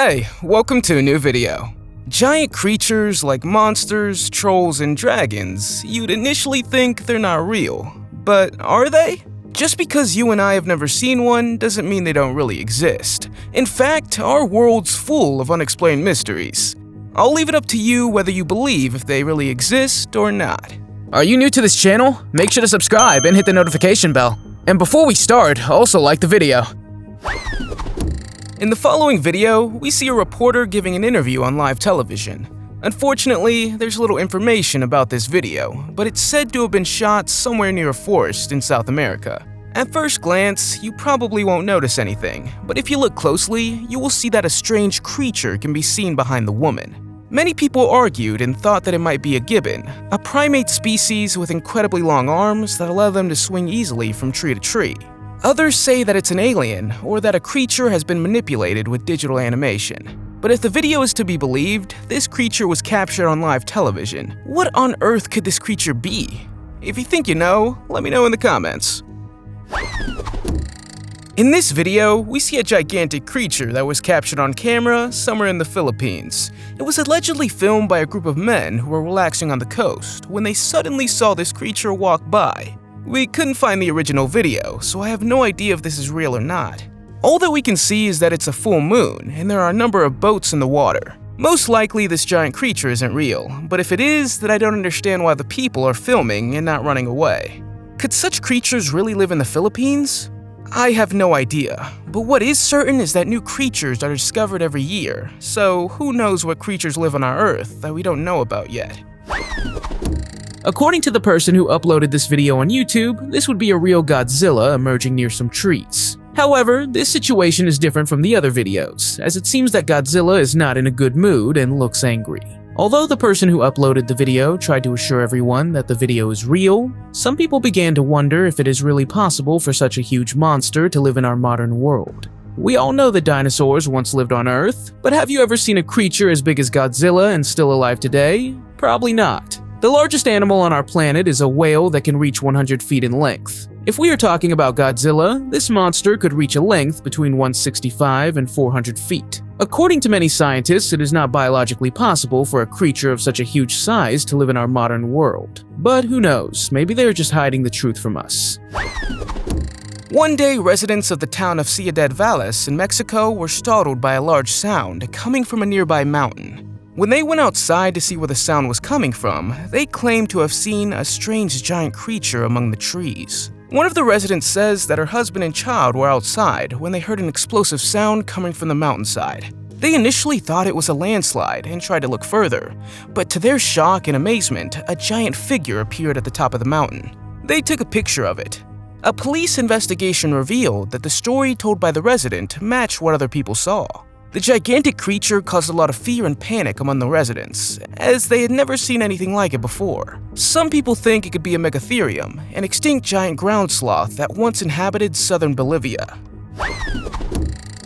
Hey, welcome to a new video. Giant creatures like monsters, trolls, and dragons, you'd initially think they're not real. But are they? Just because you and I have never seen one doesn't mean they don't really exist. In fact, our world's full of unexplained mysteries. I'll leave it up to you whether you believe if they really exist or not. Are you new to this channel? Make sure to subscribe and hit the notification bell. And before we start, also like the video. In the following video, we see a reporter giving an interview on live television. Unfortunately, there's little information about this video, but it's said to have been shot somewhere near a forest in South America. At first glance, you probably won't notice anything, but if you look closely, you will see that a strange creature can be seen behind the woman. Many people argued and thought that it might be a gibbon, a primate species with incredibly long arms that allow them to swing easily from tree to tree. Others say that it's an alien, or that a creature has been manipulated with digital animation. But if the video is to be believed, this creature was captured on live television. What on earth could this creature be? If you think you know, let me know in the comments. In this video, we see a gigantic creature that was captured on camera somewhere in the Philippines. It was allegedly filmed by a group of men who were relaxing on the coast when they suddenly saw this creature walk by. We couldn't find the original video, so I have no idea if this is real or not. All that we can see is that it's a full moon, and there are a number of boats in the water. Most likely this giant creature isn't real, but if it is, then I don't understand why the people are filming and not running away. Could such creatures really live in the Philippines? I have no idea, but what is certain is that new creatures are discovered every year, so who knows what creatures live on our Earth that we don't know about yet. According to the person who uploaded this video on YouTube, this would be a real Godzilla emerging near some trees. However, this situation is different from the other videos, as it seems that Godzilla is not in a good mood and looks angry. Although the person who uploaded the video tried to assure everyone that the video is real, some people began to wonder if it is really possible for such a huge monster to live in our modern world. We all know that dinosaurs once lived on Earth, but have you ever seen a creature as big as Godzilla and still alive today? Probably not. The largest animal on our planet is a whale that can reach 100 feet in length. If we are talking about Godzilla, this monster could reach a length between 165 and 400 feet. According to many scientists, it is not biologically possible for a creature of such a huge size to live in our modern world. But who knows, maybe they are just hiding the truth from us. One day, residents of the town of Ciudad Valles in Mexico were startled by a large sound coming from a nearby mountain. When they went outside to see where the sound was coming from, they claimed to have seen a strange giant creature among the trees. One of the residents says that her husband and child were outside when they heard an explosive sound coming from the mountainside. They initially thought it was a landslide and tried to look further, but to their shock and amazement, a giant figure appeared at the top of the mountain. They took a picture of it. A police investigation revealed that the story told by the resident matched what other people saw. The gigantic creature caused a lot of fear and panic among the residents, as they had never seen anything like it before. Some people think it could be a megatherium, an extinct giant ground sloth that once inhabited southern Bolivia.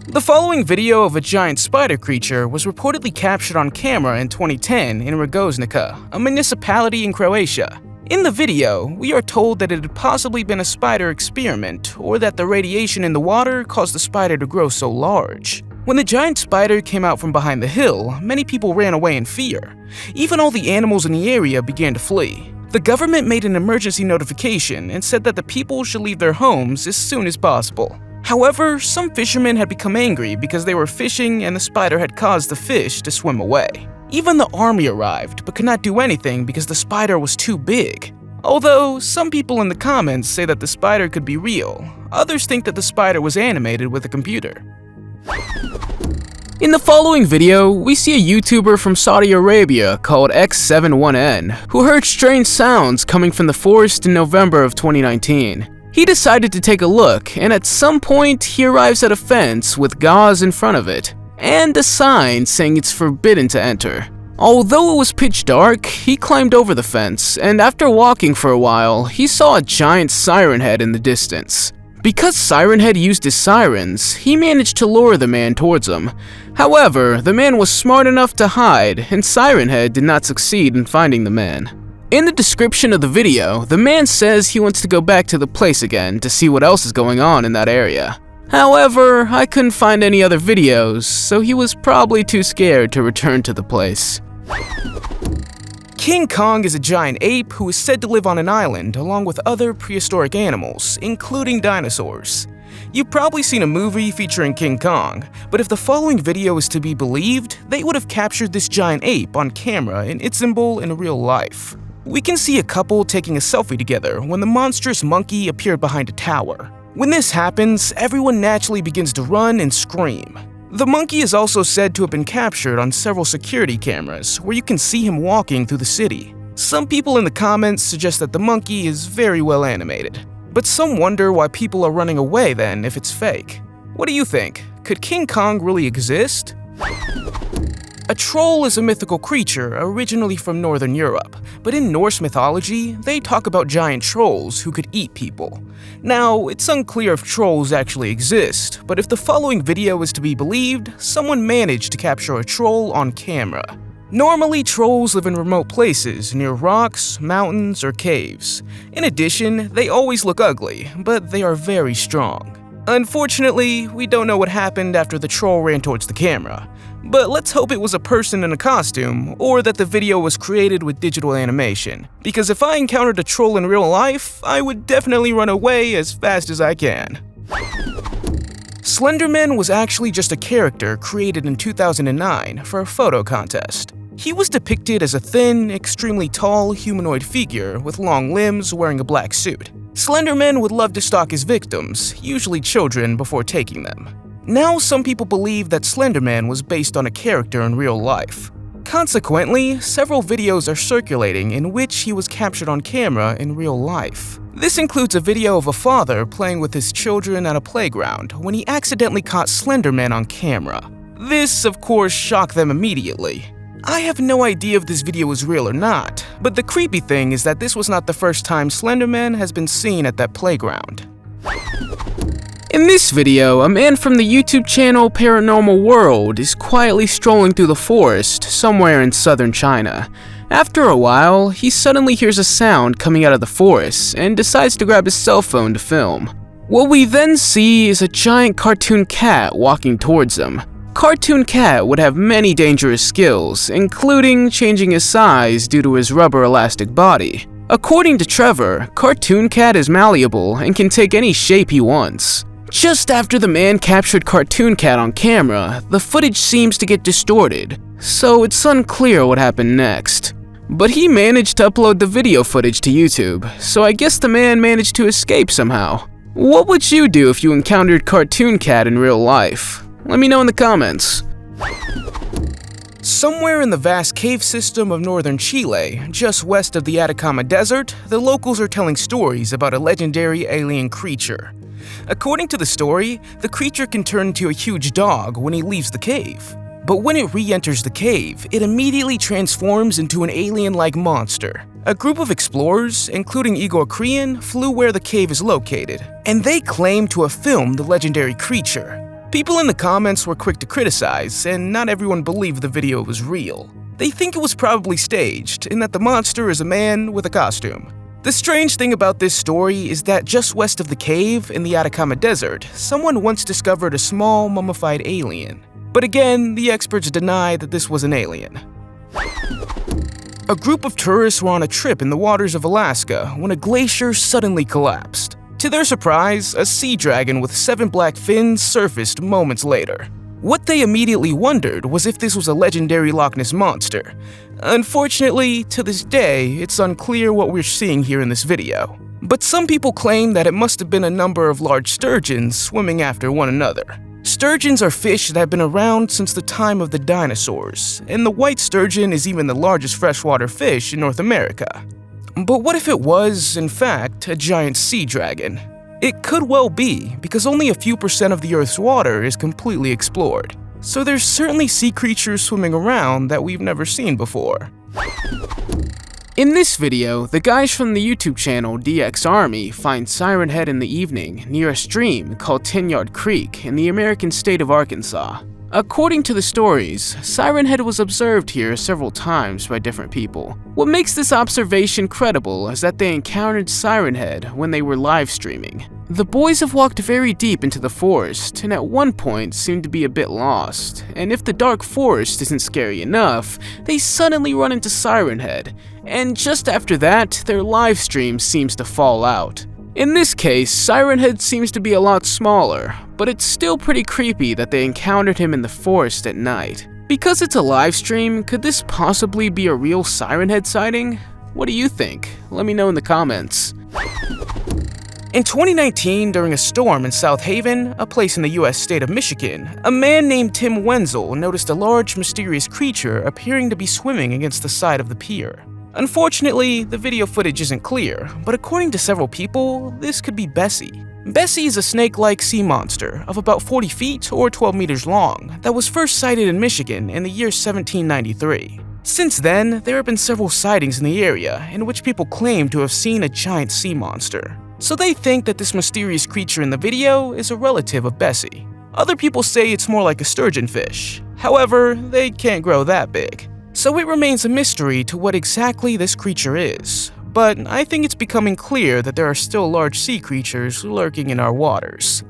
The following video of a giant spider creature was reportedly captured on camera in 2010 in Rogoznica, a municipality in Croatia. In the video, we are told that it had possibly been a spider experiment, or that the radiation in the water caused the spider to grow so large. When the giant spider came out from behind the hill, many people ran away in fear. Even all the animals in the area began to flee. The government made an emergency notification and said that the people should leave their homes as soon as possible. However, some fishermen had become angry because they were fishing and the spider had caused the fish to swim away. Even the army arrived, but could not do anything because the spider was too big. Although, some people in the comments say that the spider could be real, others think that the spider was animated with a computer. In the following video, we see a YouTuber from Saudi Arabia called X71N who heard strange sounds coming from the forest in November of 2019. He decided to take a look, and at some point he arrives at a fence with gauze in front of it and a sign saying it's forbidden to enter. Although it was pitch dark, he climbed over the fence, and after walking for a while, he saw a giant Siren Head in the distance. Because Siren Head used his sirens, he managed to lure the man towards him. However, the man was smart enough to hide, and Siren Head did not succeed in finding the man. In the description of the video, the man says he wants to go back to the place again to see what else is going on in that area. However, I couldn't find any other videos, so he was probably too scared to return to the place. King Kong is a giant ape who is said to live on an island along with other prehistoric animals, including dinosaurs. You've probably seen a movie featuring King Kong, but if the following video is to be believed, they would have captured this giant ape on camera in Istanbul in real life. We can see a couple taking a selfie together when the monstrous monkey appeared behind a tower. When this happens, everyone naturally begins to run and scream. The monkey is also said to have been captured on several security cameras, where you can see him walking through the city. Some people in the comments suggest that the monkey is very well animated, but some wonder why people are running away then if it's fake. What do you think? Could King Kong really exist? A troll is a mythical creature originally from Northern Europe, but in Norse mythology, they talk about giant trolls who could eat people. Now, it's unclear if trolls actually exist, but if the following video is to be believed, someone managed to capture a troll on camera. Normally, trolls live in remote places near rocks, mountains, or caves. In addition, they always look ugly, but they are very strong. Unfortunately, we don't know what happened after the troll ran towards the camera. But let's hope it was a person in a costume, or that the video was created with digital animation. Because if I encountered a troll in real life, I would definitely run away as fast as I can. Slender Man was actually just a character created in 2009 for a photo contest. He was depicted as a thin, extremely tall humanoid figure with long limbs wearing a black suit. Slender Man would love to stalk his victims, usually children, before taking them. Now, some people believe that Slender Man was based on a character in real life. Consequently, several videos are circulating in which he was captured on camera in real life. This includes a video of a father playing with his children at a playground when he accidentally caught Slender Man on camera. This, of course, shocked them immediately. I have no idea if this video is real or not, but the creepy thing is that this was not the first time Slender Man has been seen at that playground. In this video, a man from the YouTube channel Paranormal World is quietly strolling through the forest somewhere in southern China. After a while, he suddenly hears a sound coming out of the forest and decides to grab his cell phone to film. What we then see is a giant cartoon cat walking towards him. Cartoon Cat would have many dangerous skills, including changing his size due to his rubber elastic body. According to Trevor, Cartoon Cat is malleable and can take any shape he wants. Just after the man captured Cartoon Cat on camera, the footage seems to get distorted, so it's unclear what happened next. But he managed to upload the video footage to YouTube, so I guess the man managed to escape somehow. What would you do if you encountered Cartoon Cat in real life? Let me know in the comments. Somewhere in the vast cave system of northern Chile, just west of the Atacama Desert, the locals are telling stories about a legendary alien creature. According to the story, the creature can turn into a huge dog when he leaves the cave. But when it re-enters the cave, it immediately transforms into an alien-like monster. A group of explorers, including Igor Krian, flew where the cave is located, and they claim to have filmed the legendary creature. People in the comments were quick to criticize, and not everyone believed the video was real. They think it was probably staged, and that the monster is a man with a costume. The strange thing about this story is that just west of the cave in the Atacama Desert, someone once discovered a small mummified alien. But again, the experts deny that this was an alien. A group of tourists were on a trip in the waters of Alaska when a glacier suddenly collapsed. To their surprise, a sea dragon with 7 black fins surfaced moments later. What they immediately wondered was if this was a legendary Loch Ness monster. Unfortunately, to this day, it's unclear what we're seeing here in this video. But some people claim that it must have been a number of large sturgeons swimming after one another. Sturgeons are fish that have been around since the time of the dinosaurs, and the white sturgeon is even the largest freshwater fish in North America. But what if it was, in fact, a giant sea dragon? It could well be, because only a few % of the Earth's water is completely explored. So there's certainly sea creatures swimming around that we've never seen before. In this video, the guys from the YouTube channel DX Army find Siren Head in the evening near a stream called 10-Yard Creek in the American state of Arkansas. According to the stories, Siren Head was observed here several times by different people. What makes this observation credible is that they encountered Siren Head when they were live streaming. The boys have walked very deep into the forest and at one point seem to be a bit lost, and if the dark forest isn't scary enough, they suddenly run into Siren Head, and just after that, their live stream seems to fall out. In this case, Siren Head seems to be a lot smaller, but it's still pretty creepy that they encountered him in the forest at night. Because it's a live stream, could this possibly be a real Siren Head sighting? What do you think? Let me know in the comments. In 2019, during a storm in South Haven, a place in the US state of Michigan, a man named Tim Wenzel noticed a large, mysterious creature appearing to be swimming against the side of the pier. Unfortunately, the video footage isn't clear, but according to several people, this could be Bessie. Bessie is a snake-like sea monster of about 40 feet or 12 meters long that was first sighted in Michigan in the year 1793. Since then, there have been several sightings in the area in which people claim to have seen a giant sea monster. So they think that this mysterious creature in the video is a relative of Bessie. Other people say it's more like a sturgeonfish. However, they can't grow that big. So it remains a mystery to what exactly this creature is. But I think it's becoming clear that there are still large sea creatures lurking in our waters.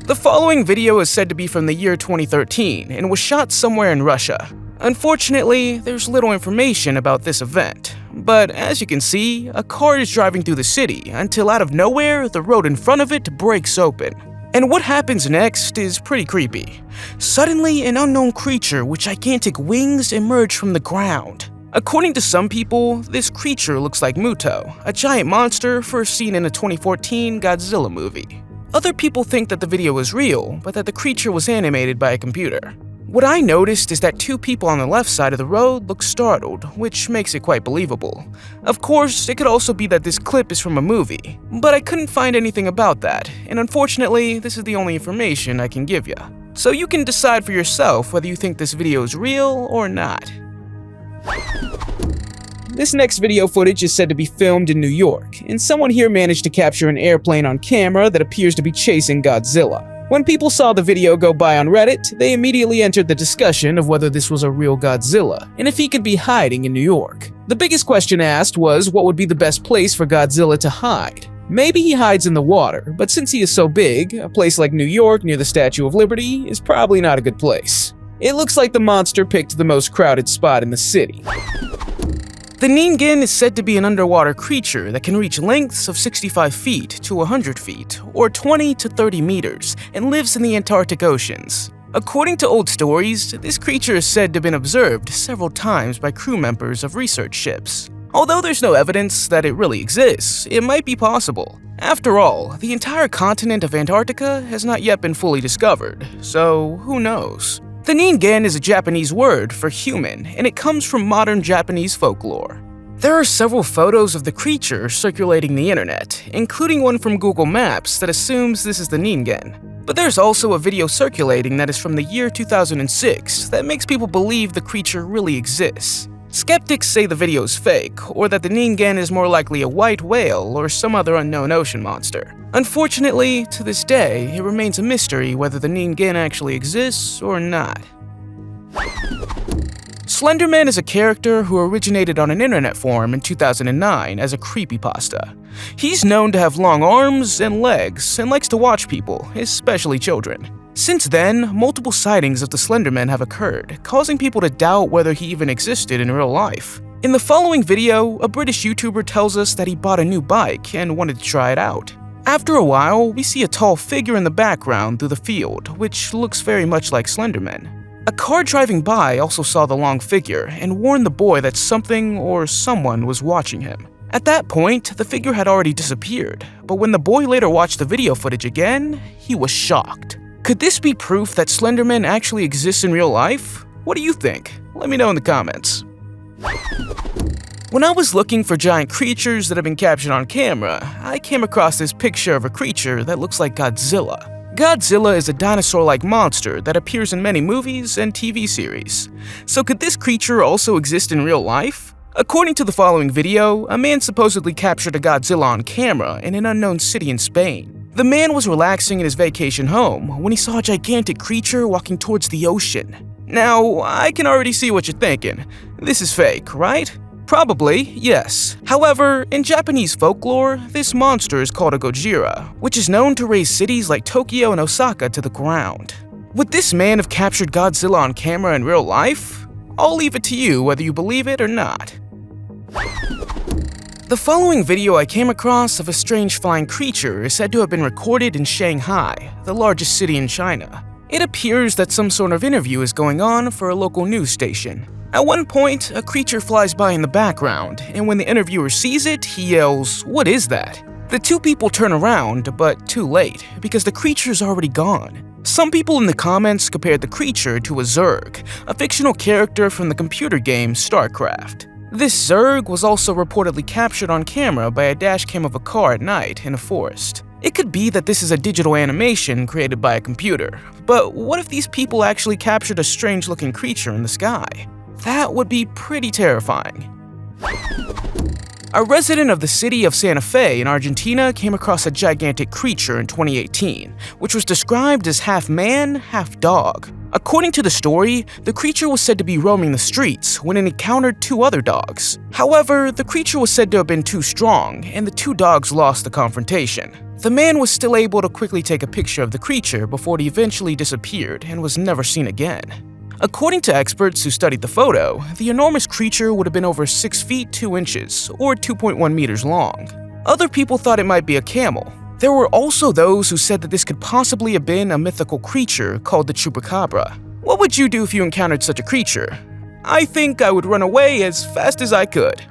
The following video is said to be from the year 2013 and was shot somewhere in Russia. Unfortunately, there's little information about this event, but as you can see, a car is driving through the city until out of nowhere, the road in front of it breaks open. And what happens next is pretty creepy. Suddenly, an unknown creature with gigantic wings emerged from the ground. According to some people, this creature looks like Muto, a giant monster first seen in a 2014 Godzilla movie. Other people think that the video is real, but that the creature was animated by a computer. What I noticed is that two people on the left side of the road look startled, which makes it quite believable. Of course, it could also be that this clip is from a movie, but I couldn't find anything about that, and unfortunately, this is the only information I can give you. So you can decide for yourself whether you think this video is real or not. This next video footage is said to be filmed in New York, and someone here managed to capture an airplane on camera that appears to be chasing Godzilla. When people saw the video go by on Reddit, they immediately entered the discussion of whether this was a real Godzilla, and if he could be hiding in New York. The biggest question asked was what would be the best place for Godzilla to hide. Maybe he hides in the water, but since he is so big, a place like New York near the Statue of Liberty is probably not a good place. It looks like the monster picked the most crowded spot in the city. The Ningen is said to be an underwater creature that can reach lengths of 65 feet to 100 feet, or 20 to 30 meters, and lives in the Antarctic oceans. According to old stories, this creature is said to have been observed several times by crew members of research ships. Although there's no evidence that it really exists, it might be possible. After all, the entire continent of Antarctica has not yet been fully discovered, so who knows? The Ningen is a Japanese word for human, and it comes from modern Japanese folklore. There are several photos of the creature circulating the internet, including one from Google Maps that assumes this is the Ningen. But there's also a video circulating that is from the year 2006 that makes people believe the creature really exists. Skeptics say the video is fake, or that the Ningen is more likely a white whale or some other unknown ocean monster. Unfortunately, to this day, it remains a mystery whether the Ningen actually exists or not. Slender Man is a character who originated on an internet forum in 2009 as a creepypasta. He's known to have long arms and legs and likes to watch people, especially children. Since then, multiple sightings of the Slender Man have occurred, causing people to doubt whether he even existed in real life. In the following video, a British YouTuber tells us that he bought a new bike and wanted to try it out. After a while, we see a tall figure in the background through the field, which looks very much like Slender Man. A car driving by also saw the long figure and warned the boy that something or someone was watching him. At that point, the figure had already disappeared, but when the boy later watched the video footage again, he was shocked. Could this be proof that Slender Man actually exists in real life? What do you think? Let me know in the comments. When I was looking for giant creatures that have been captured on camera, I came across this picture of a creature that looks like Godzilla. Godzilla is a dinosaur-like monster that appears in many movies and TV series. So could this creature also exist in real life? According to the following video, a man supposedly captured a Godzilla on camera in an unknown city in Spain. The man was relaxing in his vacation home when he saw a gigantic creature walking towards the ocean. Now, I can already see what you're thinking. This is fake, right? Probably, yes. However, in Japanese folklore, this monster is called a Gojira, which is known to raze cities like Tokyo and Osaka to the ground. Would this man have captured Godzilla on camera in real life? I'll leave it to you whether you believe it or not. The following video I came across of a strange flying creature is said to have been recorded in Shanghai, the largest city in China. It appears that some sort of interview is going on for a local news station. At one point, a creature flies by in the background, and when the interviewer sees it, he yells, "What is that?" The two people turn around, but too late, because the creature's already gone. Some people in the comments compared the creature to a Zerg, a fictional character from the computer game StarCraft. This Zerg was also reportedly captured on camera by a dashcam of a car at night in a forest. It could be that this is a digital animation created by a computer, but what if these people actually captured a strange-looking creature in the sky? That would be pretty terrifying. A resident of the city of Santa Fe in Argentina came across a gigantic creature in 2018, which was described as half man, half dog. According to the story, the creature was said to be roaming the streets when it encountered two other dogs. However, the creature was said to have been too strong, and the two dogs lost the confrontation. The man was still able to quickly take a picture of the creature before it eventually disappeared and was never seen again. According to experts who studied the photo, the enormous creature would have been over 6 feet 2 inches, or 2.1 meters long. Other people thought it might be a camel. There were also those who said that this could possibly have been a mythical creature called the chupacabra. What would you do if you encountered such a creature? I think I would run away as fast as I could.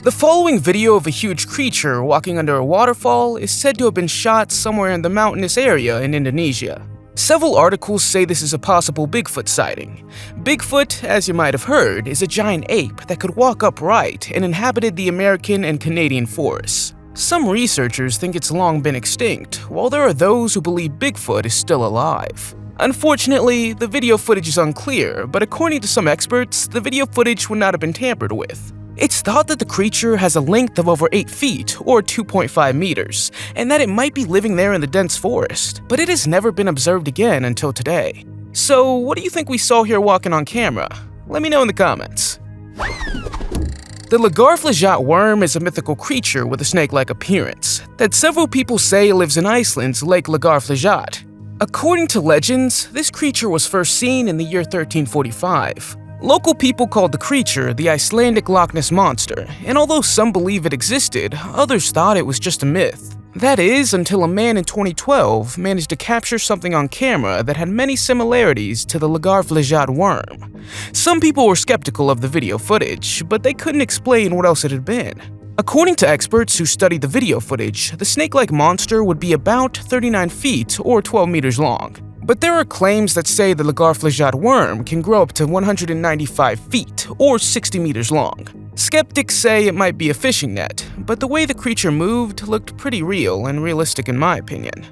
The following video of a huge creature walking under a waterfall is said to have been shot somewhere in the mountainous area in Indonesia. Several articles say this is a possible Bigfoot sighting. Bigfoot, as you might have heard, is a giant ape that could walk upright and inhabited the American and Canadian forests. Some researchers think it's long been extinct, while there are those who believe Bigfoot is still alive. Unfortunately, the video footage is unclear, but according to some experts, the video footage would not have been tampered with. It's thought that the creature has a length of over 8 feet, or 2.5 meters, and that it might be living there in the dense forest, but it has never been observed again until today. So, what do you think we saw here walking on camera? Let me know in the comments. The Lagarflejat worm is a mythical creature with a snake-like appearance that several people say lives in Iceland's Lake Lagarflejat. According to legends, this creature was first seen in the year 1345. Local people called the creature the Icelandic Loch Ness Monster, and although some believe it existed, others thought it was just a myth. That is, until a man in 2012 managed to capture something on camera that had many similarities to the Lagarflejat worm. Some people were skeptical of the video footage, but they couldn't explain what else it had been. According to experts who studied the video footage, the snake-like monster would be about 39 feet or 12 meters long. But there are claims that say the Lagarflejat worm can grow up to 195 feet, or 60 meters long. Skeptics say it might be a fishing net, but the way the creature moved looked pretty real and realistic in my opinion.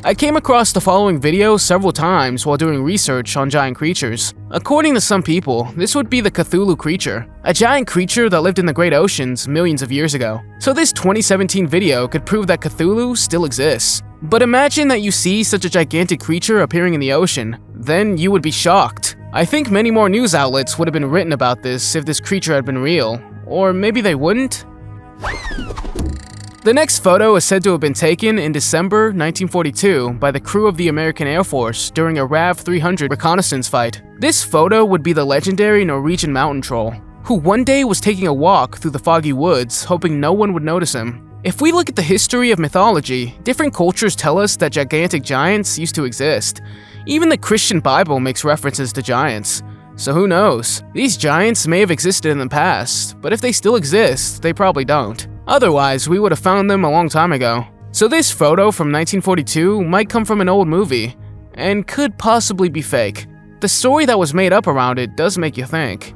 I came across the following video several times while doing research on giant creatures. According to some people, this would be the Cthulhu creature, a giant creature that lived in the great oceans millions of years ago. So this 2017 video could prove that Cthulhu still exists. But imagine that you see such a gigantic creature appearing in the ocean, then you would be shocked. I think many more news outlets would have been written about this if this creature had been real, or maybe they wouldn't? The next photo is said to have been taken in December 1942 by the crew of the American Air Force during a RAV 300 reconnaissance fight. This photo would be the legendary Norwegian mountain troll, who one day was taking a walk through the foggy woods hoping no one would notice him. If we look at the history of mythology, different cultures tell us that gigantic giants used to exist. Even the Christian Bible makes references to giants. So who knows? These giants may have existed in the past, but if they still exist, they probably don't. Otherwise, we would have found them a long time ago. So this photo from 1942 might come from an old movie, and could possibly be fake. The story that was made up around it does make you think.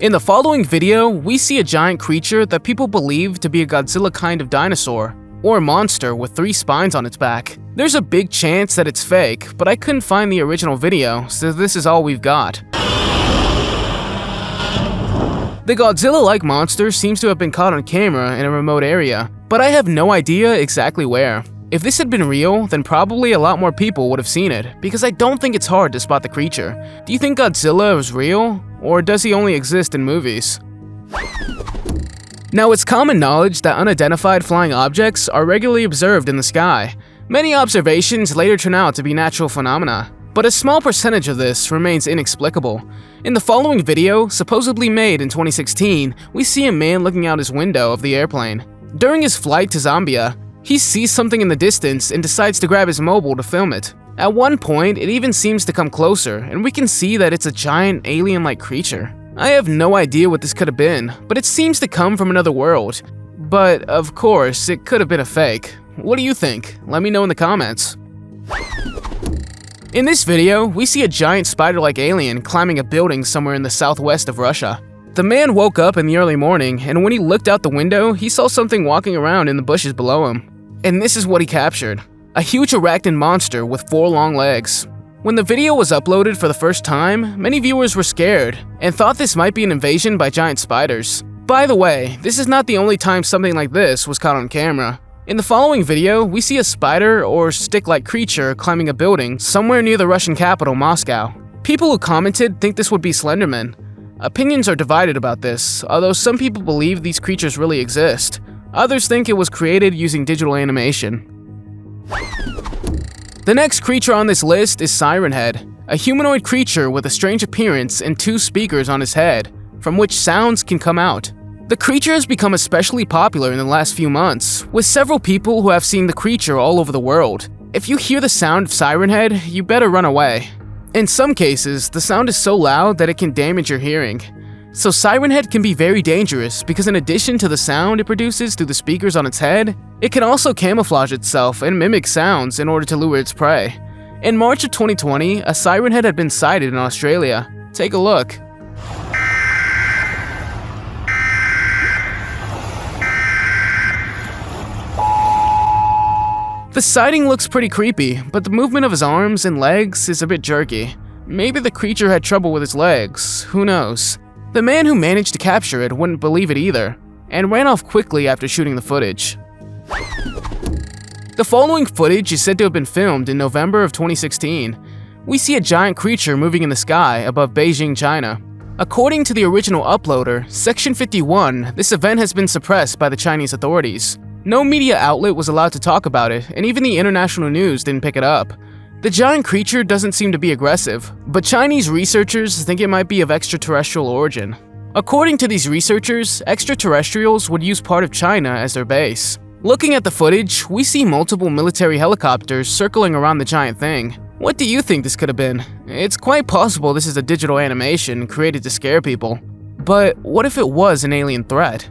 In the following video, we see a giant creature that people believe to be a Godzilla kind of dinosaur, or a monster with 3 spines on its back. There's a big chance that it's fake, but I couldn't find the original video, so this is all we've got. The Godzilla-like monster seems to have been caught on camera in a remote area, but I have no idea exactly where. If this had been real, then probably a lot more people would have seen it, because I don't think it's hard to spot the creature. Do you think Godzilla is real, or does he only exist in movies? Now, it's common knowledge that unidentified flying objects are regularly observed in the sky. Many observations later turn out to be natural phenomena, but a small percentage of this remains inexplicable. In the following video, supposedly made in 2016, we see a man looking out his window of the airplane. During his flight to Zambia, he sees something in the distance and decides to grab his mobile to film it. At one point, it even seems to come closer, and we can see that it's a giant alien-like creature. I have no idea what this could have been, but it seems to come from another world. But, of course, it could have been a fake. What do you think? Let me know in the comments. In this video, we see a giant spider-like alien climbing a building somewhere in the southwest of Russia. The man woke up in the early morning, and when he looked out the window, he saw something walking around in the bushes below him. And this is what he captured: a huge arachnid monster with 4 long legs. When the video was uploaded for the first time, many viewers were scared and thought this might be an invasion by giant spiders. By the way, this is not the only time something like this was caught on camera. In the following video, we see a spider or stick-like creature climbing a building somewhere near the Russian capital, Moscow. People who commented think this would be Slender Man. Opinions are divided about this, although some people believe these creatures really exist. Others think it was created using digital animation. The next creature on this list is Siren Head, a humanoid creature with a strange appearance and 2 speakers on his head, from which sounds can come out. The creature has become especially popular in the last few months, with several people who have seen the creature all over the world. If you hear the sound of Siren Head, you better run away. In some cases, the sound is so loud that it can damage your hearing. So Siren Head can be very dangerous because in addition to the sound it produces through the speakers on its head, it can also camouflage itself and mimic sounds in order to lure its prey. In March of 2020, a Siren Head had been sighted in Australia. Take a look. The sighting looks pretty creepy, but the movement of his arms and legs is a bit jerky. Maybe the creature had trouble with its legs, who knows. The man who managed to capture it wouldn't believe it either, and ran off quickly after shooting the footage. The following footage is said to have been filmed in November of 2016. We see a giant creature moving in the sky above Beijing, China. According to the original uploader, Section 51, this event has been suppressed by the Chinese authorities. No media outlet was allowed to talk about it, and even the international news didn't pick it up. The giant creature doesn't seem to be aggressive, but Chinese researchers think it might be of extraterrestrial origin. According to these researchers, extraterrestrials would use part of China as their base. Looking at the footage, we see multiple military helicopters circling around the giant thing. What do you think this could have been? It's quite possible this is a digital animation created to scare people. But what if it was an alien threat?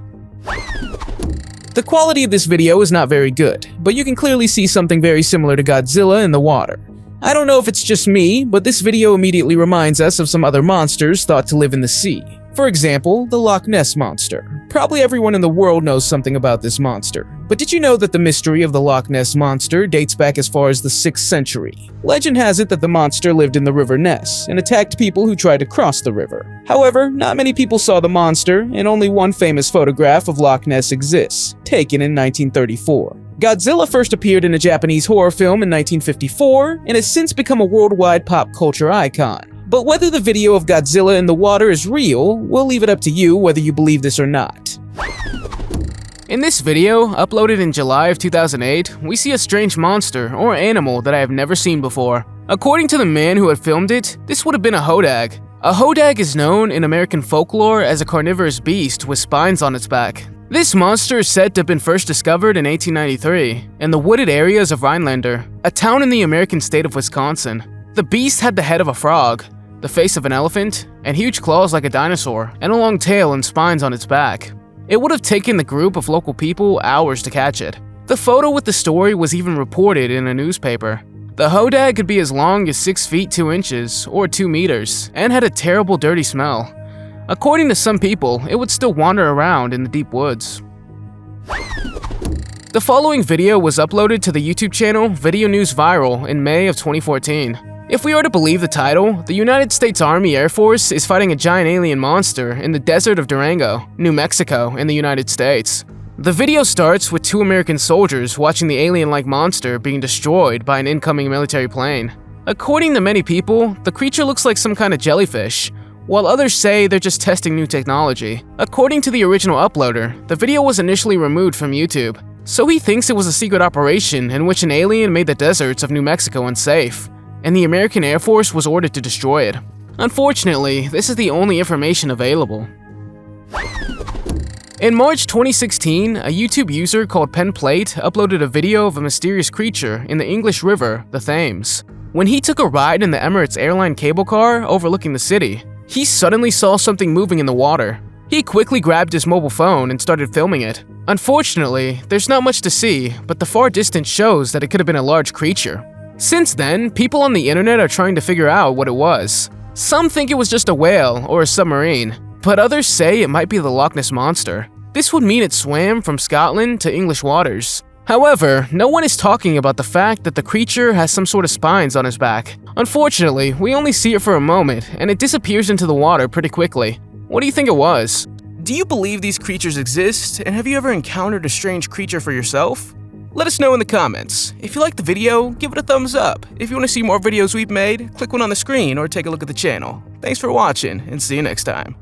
The quality of this video is not very good, but you can clearly see something very similar to Godzilla in the water. I don't know if it's just me, but this video immediately reminds us of some other monsters thought to live in the sea. For example, the Loch Ness monster. Probably everyone in the world knows something about this monster. But did you know that the mystery of the Loch Ness monster dates back as far as the 6th century? Legend has it that the monster lived in the River Ness and attacked people who tried to cross the river. However, not many people saw the monster, and only one famous photograph of Loch Ness exists, taken in 1934. Godzilla first appeared in a Japanese horror film in 1954 and has since become a worldwide pop culture icon. But whether the video of Godzilla in the water is real, we'll leave it up to you whether you believe this or not. In this video, uploaded in July of 2008, we see a strange monster or animal that I have never seen before. According to the man who had filmed it, this would have been a Hodag. A Hodag is known in American folklore as a carnivorous beast with spines on its back. This monster is said to have been first discovered in 1893 in the wooded areas of Rhinelander, a town in the American state of Wisconsin. The beast had the head of a frog, the face of an elephant, and huge claws like a dinosaur, and a long tail and spines on its back. It would have taken the group of local people hours to catch it. The photo with the story was even reported in a newspaper. The Hodag could be as long as 6 feet 2 inches, or 2 meters, and had a terrible dirty smell. According to some people, it would still wander around in the deep woods. The following video was uploaded to the YouTube channel Video News Viral in May of 2014. If we are to believe the title, the United States Army Air Force is fighting a giant alien monster in the desert of Durango, New Mexico, in the United States. The video starts with 2 American soldiers watching the alien-like monster being destroyed by an incoming military plane. According to many people, the creature looks like some kind of jellyfish, while others say they're just testing new technology. According to the original uploader, the video was initially removed from YouTube, so he thinks it was a secret operation in which an alien made the deserts of New Mexico unsafe, and the American Air Force was ordered to destroy it. Unfortunately, this is the only information available. In March 2016, a YouTube user called Pen Plate uploaded a video of a mysterious creature in the English River, the Thames. When he took a ride in the Emirates airline cable car overlooking the city, he suddenly saw something moving in the water. He quickly grabbed his mobile phone and started filming it. Unfortunately, there's not much to see, but the far distance shows that it could have been a large creature. Since then, people on the internet are trying to figure out what it was. Some think it was just a whale or a submarine, but others say it might be the Loch Ness monster. This would mean it swam from Scotland to English waters. However, no one is talking about the fact that the creature has some sort of spines on his back. Unfortunately, we only see it for a moment, and it disappears into the water pretty quickly. What do you think it was? Do you believe these creatures exist, and have you ever encountered a strange creature for yourself? Let us know in the comments. If you liked the video, give it a thumbs up. If you want to see more videos we've made, click one on the screen or take a look at the channel. Thanks for watching, and see you next time.